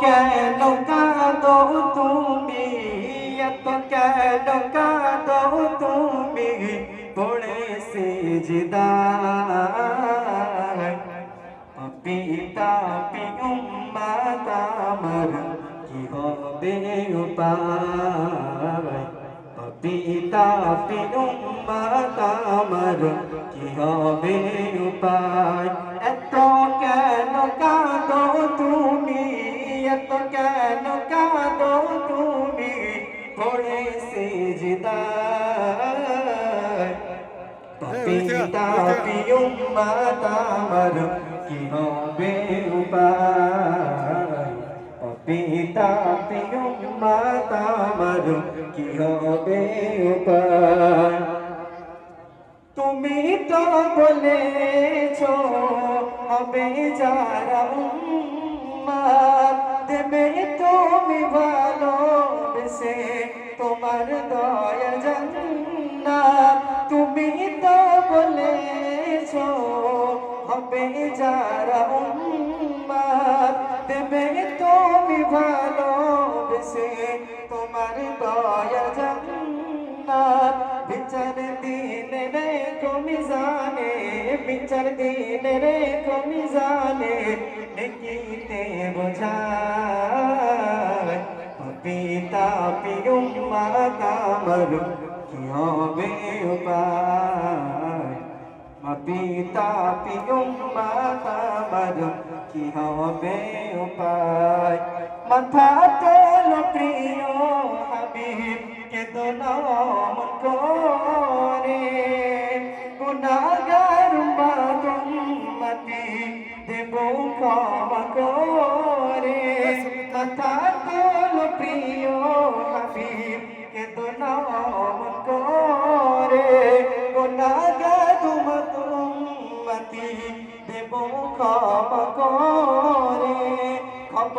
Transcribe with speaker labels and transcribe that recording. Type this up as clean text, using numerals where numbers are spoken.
Speaker 1: কেন কাঁদো তুমি, এত কেন কাঁদো তুমি, পড়ে সিজদায়। পিতা উম্মত আমার কি হবে উপায়, পিতা উম্মত আমার কি হবে উপায়। এত কেন কাঁদো তুমি, এত কেন কাঁদো তুমি, পড়ে সিজদায়। পিতা উম্মত আমার কি হবে উপায়, পিতা উম্মত আমার কি হবে উপায়। তুমি তো বলেছো হবে যারা উম্মত, দেবে তুমি ভালোবেসে তোমার দয়া জান্নাত। তুমি তো বলেছো হবে যারা উম্মত, দেবে তুমি ভালোবেসে তোমার দয়া জান্নাত। বিচার দিন রে তুমি জানে, বিচার দিন রে তুমি জানে, নেকিতে বোঝায়। পিতা উম্মত আমার কি হবে উপায়, পিতা উম্মত আমার কি হবে উপায়। মাথা তোলো প্রিয় হাবিব কেঁদো না মন করে, গুনাহগার উম্মতি দেব ক্ষমা করে। মাথা তোলো প্রিয় হাবিব কেঁদো না মন করে, গুনাহগার উম্মতি দেব ক্ষমা করে।